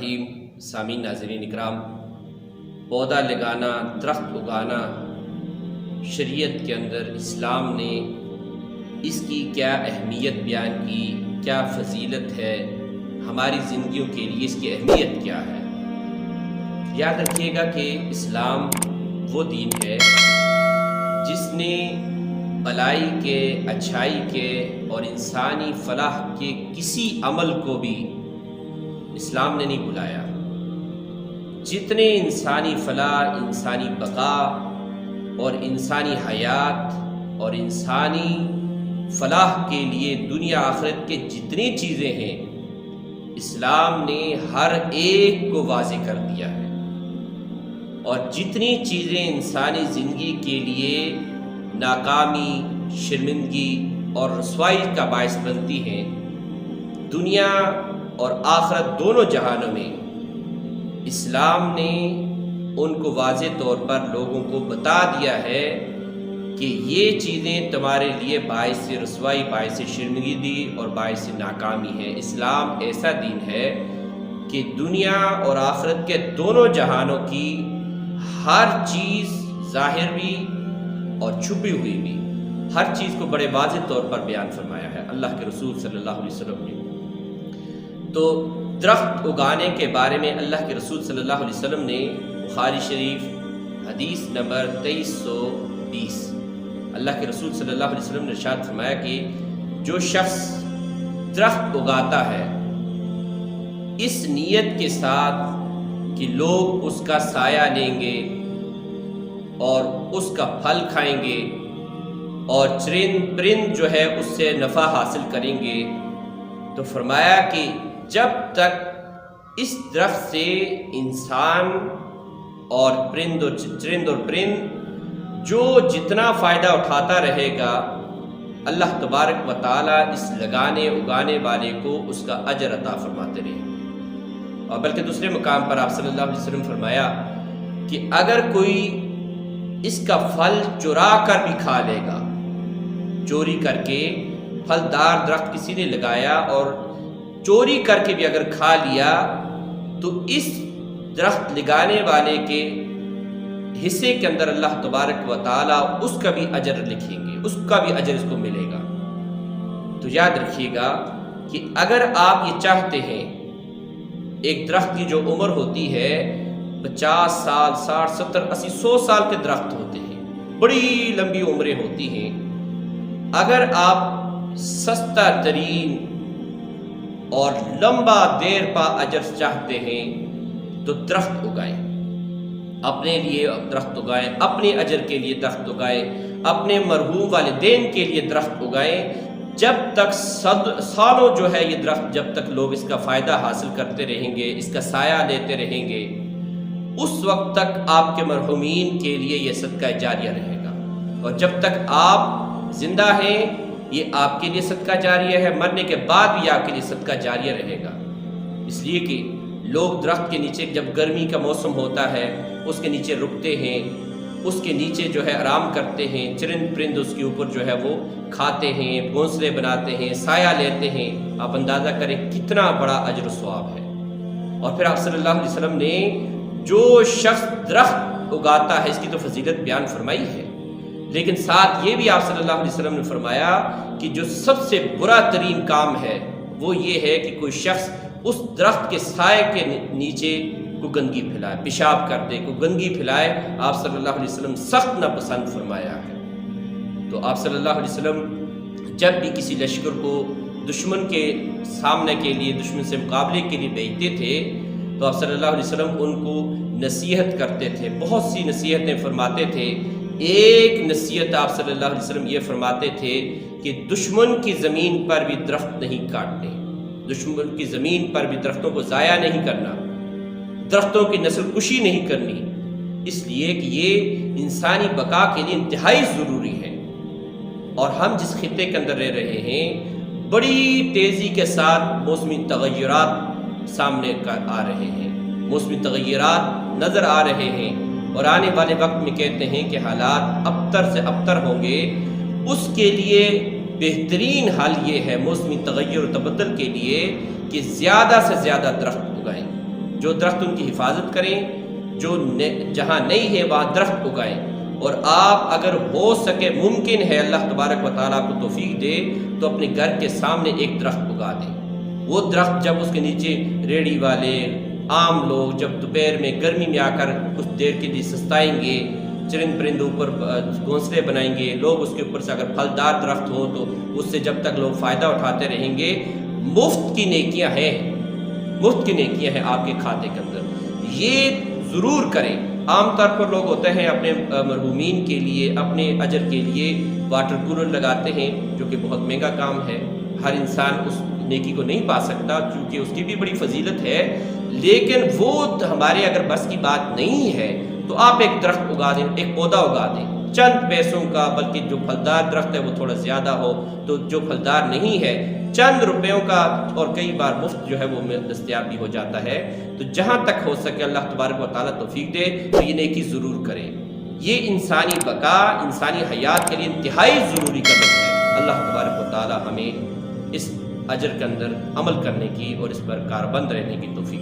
الرحیم سامعین ناظرین اکرام، پودا لگانا، درخت اگانا شریعت کے اندر اسلام نے اس کی کیا اہمیت بیان کی، کیا فضیلت ہے، ہماری زندگیوں کے لیے اس کی اہمیت کیا ہے۔ یاد رکھیے گا کہ اسلام وہ دین ہے جس نے بھلائی کے، اچھائی کے اور انسانی فلاح کے کسی عمل کو بھی اسلام نے نہیں بلایا۔ جتنے انسانی فلاح، انسانی بقا اور انسانی حیات اور انسانی فلاح کے لیے دنیا آخرت کے جتنی چیزیں ہیں، اسلام نے ہر ایک کو واضح کر دیا ہے۔ اور جتنی چیزیں انسانی زندگی کے لیے ناکامی، شرمندگی اور رسوائی کا باعث بنتی ہیں، دنیا اور آخرت دونوں جہانوں میں اسلام نے ان کو واضح طور پر لوگوں کو بتا دیا ہے کہ یہ چیزیں تمہارے لیے باعث رسوائی، باعث شرمندگی اور باعث ناکامی ہے۔ اسلام ایسا دین ہے کہ دنیا اور آخرت کے دونوں جہانوں کی ہر چیز، ظاہر بھی اور چھپی ہوئی بھی، ہر چیز کو بڑے واضح طور پر بیان فرمایا ہے اللہ کے رسول صلی اللہ علیہ وسلم نے۔ تو درخت اگانے کے بارے میں اللہ کے رسول صلی اللہ علیہ وسلم نے بخاری شریف حدیث نمبر 2320 اللہ کے رسول صلی اللہ علیہ وسلم نے ارشاد فرمایا کہ جو شخص درخت اگاتا ہے اس نیت کے ساتھ کہ لوگ اس کا سایہ لیں گے اور اس کا پھل کھائیں گے اور چرند پرند جو ہے اس سے نفع حاصل کریں گے، تو فرمایا کہ جب تک اس درخت سے انسان اور چرند اور پرند جو جتنا فائدہ اٹھاتا رہے گا، اللہ تبارک و تعالیٰ اس لگانے اگانے والے کو اس کا اجر عطا فرماتے رہے۔ اور بلکہ دوسرے مقام پر آپ صلی اللہ علیہ وسلم فرمایا کہ اگر کوئی اس کا پھل چرا کر بھی کھا لے گا، چوری کر کے پھلدار درخت کسی نے لگایا اور چوری کر کے بھی اگر کھا لیا، تو اس درخت لگانے والے کے حصے کے اندر اللہ تبارک و تعالیٰ اس کا بھی اجر لکھیں گے، اس کا بھی اجر اس کو ملے گا۔ تو یاد رکھیے گا کہ اگر آپ یہ چاہتے ہیں، ایک درخت کی جو عمر ہوتی ہے 50 سال، 60، 70، 80، 100 سال کے درخت ہوتے ہیں، بڑی لمبی عمریں ہوتی ہیں۔ اگر آپ سستا ترین اور لمبا دیر پا اجر چاہتے ہیں تو درخت اگائیں، اپنے لیے درخت اگائیں، اپنے اجر کے لیے درخت اگائیں، اپنے مرحوم والدین کے لیے درخت اگائیں۔ جب تک سالوں جو ہے یہ درخت، جب تک لوگ اس کا فائدہ حاصل کرتے رہیں گے، اس کا سایہ لیتے رہیں گے، اس وقت تک آپ کے مرحومین کے لیے یہ صدقہ جاریہ رہے گا۔ اور جب تک آپ زندہ ہیں یہ آپ کے لیے صدقہ جاریہ ہے، مرنے کے بعد بھی آپ کے لیے صدقہ جاریہ رہے گا۔ اس لیے کہ لوگ درخت کے نیچے جب گرمی کا موسم ہوتا ہے اس کے نیچے رکتے ہیں، اس کے نیچے جو ہے آرام کرتے ہیں، چرند پرند اس کے اوپر جو ہے وہ کھاتے ہیں، گھونسلے بناتے ہیں، سایہ لیتے ہیں۔ آپ اندازہ کریں کتنا بڑا اجر و ثواب ہے۔ اور پھر آپ صلی اللہ علیہ وسلم نے جو شخص درخت اگاتا ہے اس کی تو فضیلت بیان فرمائی ہے، لیکن ساتھ یہ بھی آپ صلی اللہ علیہ وسلم نے فرمایا کہ جو سب سے برا ترین کام ہے وہ یہ ہے کہ کوئی شخص اس درخت کے سائے کے نیچے کو گندگی پھیلائے، پیشاب کر دے، کو گندگی پھیلائے۔ آپ صلی اللہ علیہ وسلم سخت ناپسند فرمایا ہے۔ تو آپ صلی اللہ علیہ وسلم جب بھی کسی لشکر کو دشمن کے سامنے کے لیے، دشمن سے مقابلے کے لیے بھیجتے تھے تو آپ صلی اللہ علیہ وسلم ان کو نصیحت کرتے تھے، بہت سی نصیحتیں فرماتے تھے۔ ایک نصیحت آپ صلی اللہ علیہ وسلم یہ فرماتے تھے کہ دشمن کی زمین پر بھی درخت نہیں کاٹنے، دشمن کی زمین پر بھی درختوں کو ضائع نہیں کرنا، درختوں کی نسل کشی نہیں کرنی، اس لیے کہ یہ انسانی بقا کے لیے انتہائی ضروری ہے۔ اور ہم جس خطے کے اندر رہ رہے ہیں بڑی تیزی کے ساتھ موسمی تغیرات سامنے آ رہے ہیں، موسمی تغیرات نظر آ رہے ہیں، اور آنے والے وقت میں کہتے ہیں کہ حالات ابتر سے ابتر ہوں گے۔ اس کے لیے بہترین حل یہ ہے موسمی تغیر و تبدل کے لیے کہ زیادہ سے زیادہ درخت اگائیں۔ جو درخت ان کی حفاظت کریں، جو جہاں نہیں ہے وہاں درخت اگائیں، اور آپ اگر ہو سکے ممکن ہے اللہ تبارک و تعالیٰ کو توفیق دے تو اپنے گھر کے سامنے ایک درخت اگا دیں۔ وہ درخت جب اس کے نیچے ریڑھی والے عام لوگ جب دوپہر میں گرمی میں آ کر کچھ دیر کے لیے سستائیں گے، چرند پرندوں پر گھونسلے بنائیں گے، لوگ اس کے اوپر سے اگر پھلدار درخت ہو تو اس سے جب تک لوگ فائدہ اٹھاتے رہیں گے، مفت کی نیکیاں ہیں، مفت کی نیکیاں ہیں آپ کے کھاتے کے اندر۔ یہ ضرور کریں۔ عام طور پر لوگ ہوتے ہیں اپنے مرحومین کے لیے، اپنے اجر کے لیے واٹر کولر لگاتے ہیں، جو کہ بہت مہنگا کام ہے، ہر انسان اس نیکی کو نہیں پا سکتا چونکہ اس کی بھی بڑی فضیلت ہے، لیکن وہ ہمارے اگر بس کی بات نہیں ہے تو آپ ایک درخت اگا دیں، ایک پودا اگا دیں، چند پیسوں کا، بلکہ جو پھلدار درخت ہے وہ تھوڑا زیادہ ہو، تو جو پھلدار نہیں ہے چند روپیوں کا اور کئی بار مفت جو ہے وہ دستیاب بھی ہو جاتا ہے۔ تو جہاں تک ہو سکے اللہ تبارک و تعالیٰ توفیق دے تو یہ نیکی ضرور کریں۔ یہ انسانی بقا، انسانی حیات کے لیے انتہائی ضروری قدم ہے۔ اللہ تبارک و تعالیٰ ہمیں اس اجر کے اندر عمل کرنے کی اور اس پر کاربند رہنے کی توفیق